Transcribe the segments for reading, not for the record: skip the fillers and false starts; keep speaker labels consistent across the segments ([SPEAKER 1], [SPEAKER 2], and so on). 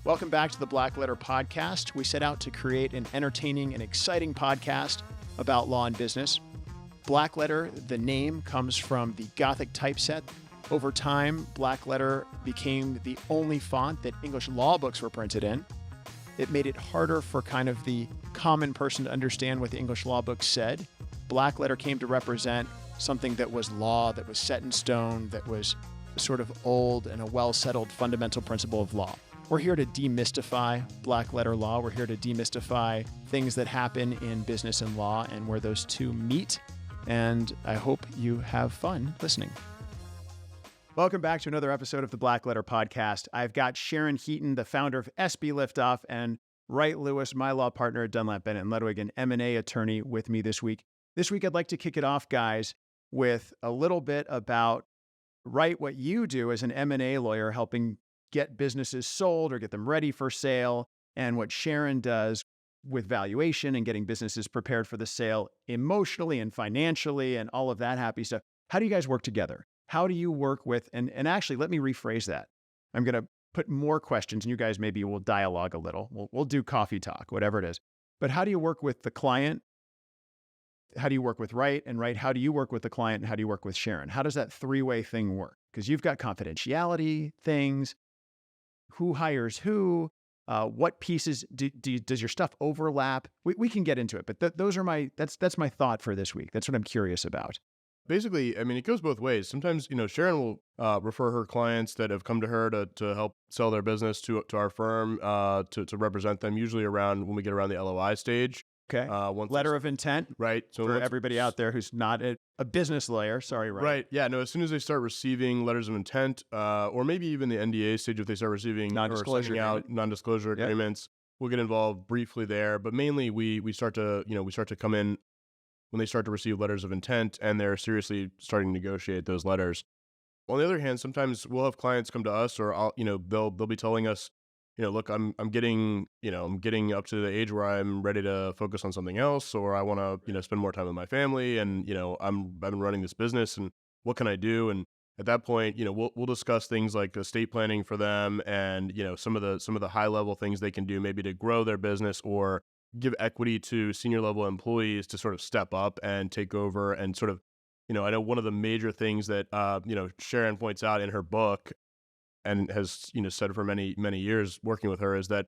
[SPEAKER 1] Welcome back to the Blackletter Podcast. We set out to create an entertaining and exciting podcast about law and business. Blackletter, the name, comes from the Gothic typeset. Over time, Blackletter became the only font that English law books were printed in. It made it harder for kind of the common person to understand what the English law books said. Blackletter came to represent something that was law, that was set in stone, that was sort of old and a well-settled fundamental principle of law. We're here to demystify black-letter law. We're here to demystify things that happen in business and law and where those two meet. And I hope you have fun listening. Welcome back to another episode of the Blackletter Podcast. I've got Sharon Heaton, the founder of sbLiftOff, and Wright Lewis, my law partner at Dunlap Bennett Ludwig, an M&A attorney, with me this week. This week, I'd like to kick it off, guys, with a little bit about, Wright, what you do as an M&A lawyer, helping get businesses sold or get them ready for sale, and what Sharon does with valuation and getting businesses prepared for the sale emotionally and financially and all of that happy stuff. How do you guys work together? How do you work with, and actually, let me rephrase that. I'm going to put more questions, and you guys maybe will dialogue a little. We'll do coffee talk, whatever it is. But how do you work with the client? How do you work with Wright? And Wright, how do you work with the client? And how do you work with Sharon? How does that three-way thing work? Because you've got confidentiality things. Who hires who? What pieces does your stuff overlap? We can get into it, but that's my thought for this week. That's what I'm curious about.
[SPEAKER 2] Basically, I mean, it goes both ways. Sometimes, Sharon will refer her clients that have come to her to help sell their business to our firm to represent them, usually around when we get around the LOI stage.
[SPEAKER 1] Okay. Letter of intent.
[SPEAKER 2] Right. So
[SPEAKER 1] for everybody out there who's not a business lawyer. Sorry, Wright.
[SPEAKER 2] Right. Yeah. No, as soon as they start receiving letters of intent, or maybe even the NDA stage, if they start receiving non-disclosure agreements, we'll get involved briefly there. But mainly we start to come in when they start to receive letters of intent and they're seriously starting to negotiate those letters. On the other hand, sometimes we'll have clients come to us, or they'll be telling us, look, I'm getting up to the age where I'm ready to focus on something else, or I want to, spend more time with my family, and I've been running this business, and what can I do? And at that point, we'll discuss things like estate planning for them, and some of the high level things they can do, maybe to grow their business or give equity to senior level employees to sort of step up and take over, and sort of, I know one of the major things that Sharon points out in her book, and has said for many years working with her, is that,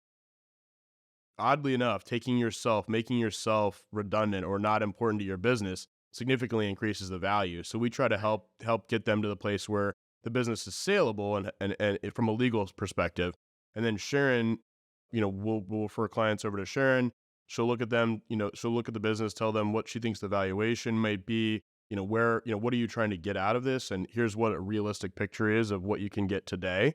[SPEAKER 2] oddly enough, making yourself redundant or not important to your business significantly increases the value. So we try to help get them to the place where the business is saleable and from a legal perspective. And then Sharon, we'll refer clients over to Sharon. She'll look at them, she'll look at the business, tell them what she thinks the valuation might be. What are you trying to get out of this? And here's what a realistic picture is of what you can get today.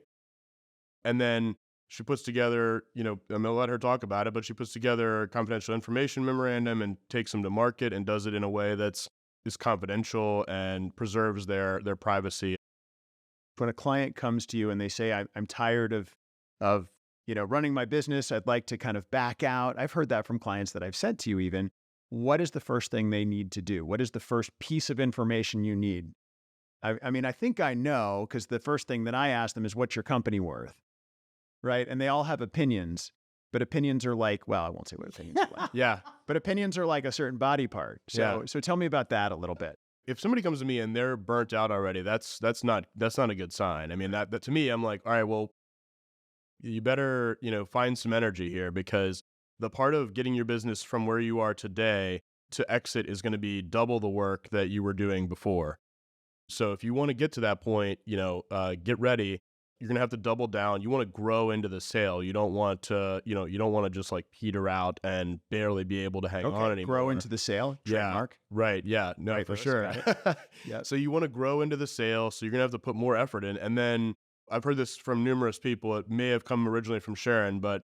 [SPEAKER 2] And then she puts together, I'm going to let her talk about it, but she puts together a confidential information memorandum and takes them to market and does it in a way is confidential and preserves their privacy.
[SPEAKER 1] When a client comes to you and they say, I'm tired of running my business, I'd like to kind of back out. I've heard that from clients that I've said to you even. What is the first thing they need to do? What is the first piece of information you need? I mean, I think I know, because the first thing that I ask them is, what's your company worth? Right? And they all have opinions, but opinions are like, well, I won't say what opinions are like.
[SPEAKER 2] Yeah.
[SPEAKER 1] But opinions are like a certain body part. So tell me about that a little bit.
[SPEAKER 2] If somebody comes to me and they're burnt out already, that's not a good sign. I mean, that to me, I'm like, all right, well, you better, find some energy here, because the part of getting your business from where you are today to exit is going to be double the work that you were doing before. So if you want to get to that point, get ready. You're going to have to double down. You want to grow into the sale. You don't want to, just like peter out and barely be able to hang on anymore.
[SPEAKER 1] Grow into the sale. Trademark.
[SPEAKER 2] Yeah. Right. Yeah. No,
[SPEAKER 1] right,
[SPEAKER 2] for sure.
[SPEAKER 1] Yeah.
[SPEAKER 2] So you want to grow into the sale. So you're going to have to put more effort in. And then I've heard this from numerous people. It may have come originally from Sharon, but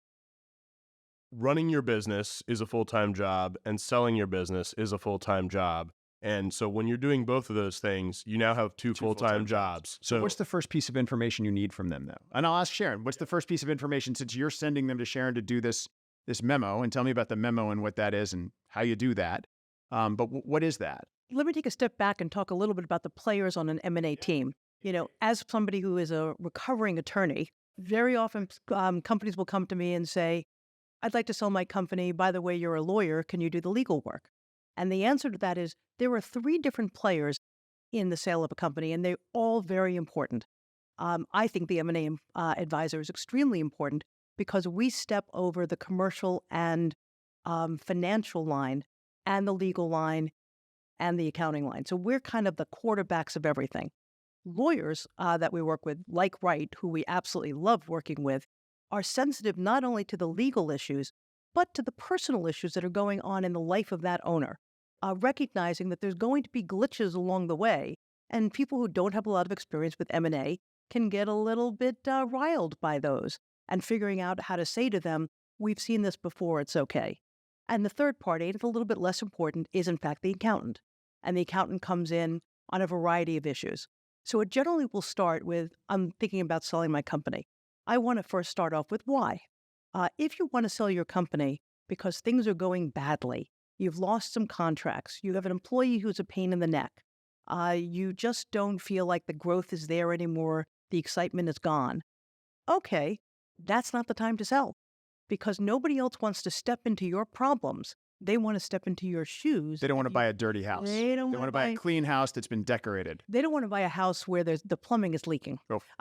[SPEAKER 2] running your business is a full-time job and selling your business is a full-time job. And so when you're doing both of those things, you now have two full-time jobs.
[SPEAKER 1] So what's the first piece of information you need from them, though? And I'll ask Sharon, what's the first piece of information, since you're sending them to Sharon to do this memo, and tell me about the memo and what that is and how you do that. But what is that?
[SPEAKER 3] Let me take a step back and talk a little bit about the players on an M&A team. As somebody who is a recovering attorney, Very often, companies will come to me and say, I'd like to sell my company. By the way, you're a lawyer. Can you do the legal work? And the answer to that is there are 3 different players in the sale of a company, and they're all very important. I think the M&A advisor is extremely important because we step over the commercial and financial line and the legal line and the accounting line. So we're kind of the quarterbacks of everything. Lawyers that we work with, like Wright, who we absolutely love working with, are sensitive not only to the legal issues, but to the personal issues that are going on in the life of that owner, recognizing that there's going to be glitches along the way, and people who don't have a lot of experience with M&A can get a little bit riled by those, and figuring out how to say to them, we've seen this before, it's okay. And the third party, and it's a little bit less important, is in fact the accountant. And the accountant comes in on a variety of issues. So it generally will start with, I'm thinking about selling my company. I want to first start off with why. If you want to sell your company because things are going badly, you've lost some contracts, you have an employee who's a pain in the neck, you just don't feel like the growth is there anymore, the excitement is gone. Okay, that's not the time to sell because nobody else wants to step into your problems. They want to step into your shoes.
[SPEAKER 1] They don't want to buy a dirty house.
[SPEAKER 3] They don't
[SPEAKER 1] want to buy a clean house that's been decorated.
[SPEAKER 3] They don't want to buy a house where the plumbing is leaking.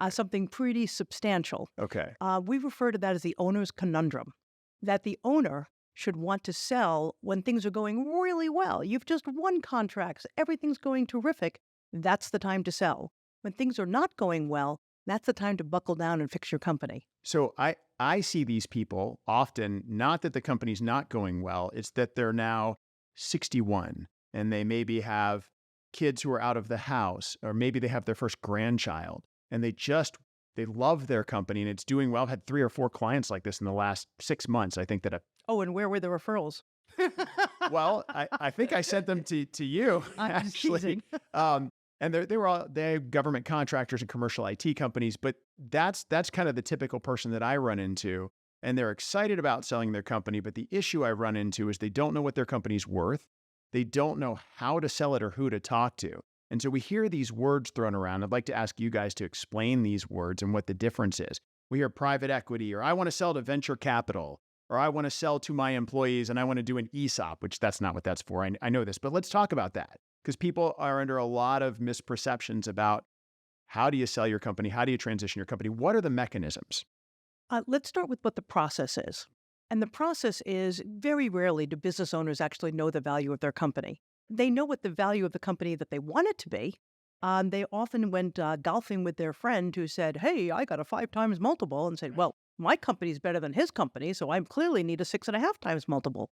[SPEAKER 3] Something pretty substantial.
[SPEAKER 1] Okay.
[SPEAKER 3] We refer to that as the owner's conundrum, that the owner should want to sell when things are going really well. You've just won contracts. Everything's going terrific. That's the time to sell. When things are not going well, that's the time to buckle down and fix your company.
[SPEAKER 1] So I see these people often, not that the company's not going well, it's that they're now 61 and they maybe have kids who are out of the house, or maybe they have their first grandchild and they love their company and it's doing well. I've had 3 or 4 clients like this in the last 6 months. I think that
[SPEAKER 3] and where were the referrals?
[SPEAKER 1] Well, I think I sent them to you, actually. And they're government contractors and commercial IT companies, but that's kind of the typical person that I run into. And they're excited about selling their company, but the issue I run into is they don't know what their company's worth. They don't know how to sell it or who to talk to. And so we hear these words thrown around. I'd like to ask you guys to explain these words and what the difference is. We hear private equity, or I want to sell to venture capital, or I want to sell to my employees and I want to do an ESOP, which that's not what that's for. I know this, but let's talk about that. Because people are under a lot of misperceptions about how do you sell your company? How do you transition your company? What are the mechanisms?
[SPEAKER 3] Let's start with what the process is. And the process is very rarely do business owners actually know the value of their company. They know what the value of the company that they want it to be. They often went golfing with their friend who said, hey, I got a 5 times multiple, and said, well, my company's better than his company, so I clearly need a 6.5 times multiple.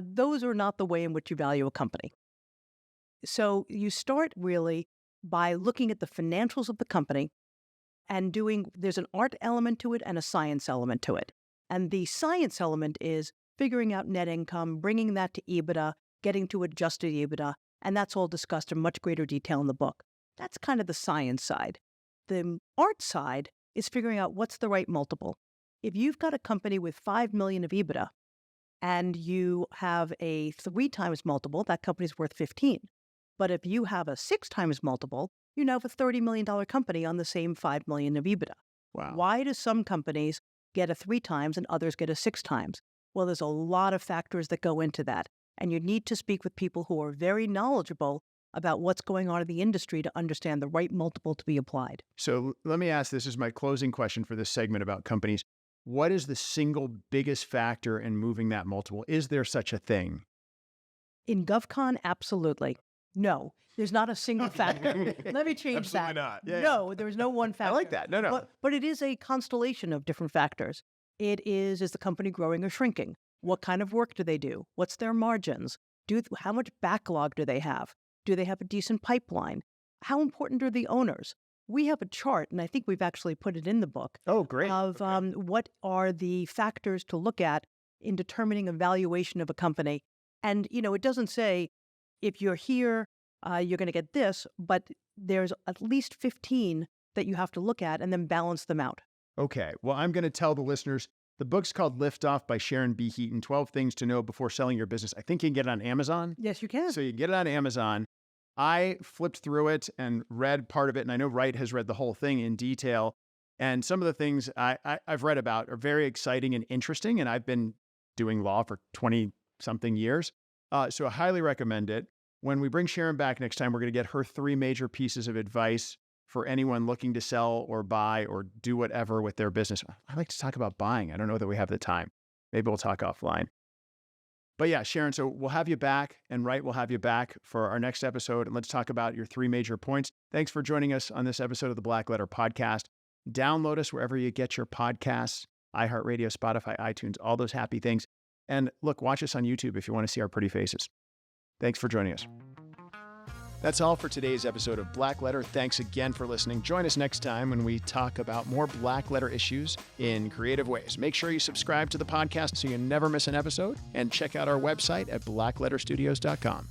[SPEAKER 3] Those are not the way in which you value a company. So you start really by looking at the financials of the company and there's an art element to it and a science element to it. And the science element is figuring out net income, bringing that to EBITDA, getting to adjusted EBITDA, and that's all discussed in much greater detail in the book. That's kind of the science side. The art side is figuring out what's the right multiple. If you've got a company with $5 million of EBITDA and you have a 3 times multiple, that company's worth 15. But if you have a 6 times multiple, you now have a $30 million company on the same $5 million of EBITDA.
[SPEAKER 1] Wow.
[SPEAKER 3] Why do some companies get a 3 times and others get a 6 times? Well, there's a lot of factors that go into that. And you need to speak with people who are very knowledgeable about what's going on in the industry to understand the right multiple to be applied.
[SPEAKER 1] So let me ask, this is my closing question for this segment about companies. What is the single biggest factor in moving that multiple? Is there such a thing?
[SPEAKER 3] In GovCon, absolutely. No, there's not a single factor. Let me change
[SPEAKER 2] Absolutely
[SPEAKER 3] that.
[SPEAKER 2] not.
[SPEAKER 1] Yeah,
[SPEAKER 3] No, there's no one factor.
[SPEAKER 1] I like that. No.
[SPEAKER 3] But it is a constellation of different factors. It is the company growing or shrinking? What kind of work do they do? What's their margins? How much backlog do they have? Do they have a decent pipeline? How important are the owners? We have a chart, and I think we've actually put it in the book.
[SPEAKER 1] Oh, great.
[SPEAKER 3] Of what are the factors to look at in determining a valuation of a company. And, it doesn't say, if you're here, you're going to get this, but there's at least 15 that you have to look at and then balance them out.
[SPEAKER 1] Okay. Well, I'm going to tell the listeners, the book's called LiftOff by Sharon B. Heaton, 12 Things to Know Before Selling Your Business. I think you can get it on Amazon.
[SPEAKER 3] Yes, you can.
[SPEAKER 1] So you can get it on Amazon. I flipped through it and read part of it, and I know Wright has read the whole thing in detail. And some of the things I've read about are very exciting and interesting. And I've been doing law for 20-something years. So I highly recommend it. When we bring Sharon back next time, we're going to get her 3 major pieces of advice for anyone looking to sell or buy or do whatever with their business. I like to talk about buying. I don't know that we have the time. Maybe we'll talk offline. But yeah, Sharon, so we'll have you back, and Wright will have you back for our next episode. And let's talk about your 3 major points. Thanks for joining us on this episode of the Blackletter Podcast. Download us wherever you get your podcasts, iHeartRadio, Spotify, iTunes, all those happy things. And look, watch us on YouTube if you want to see our pretty faces. Thanks for joining us. That's all for today's episode of Blackletter. Thanks again for listening. Join us next time when we talk about more Blackletter issues in creative ways. Make sure you subscribe to the podcast so you never miss an episode, and check out our website at blackletterstudios.com.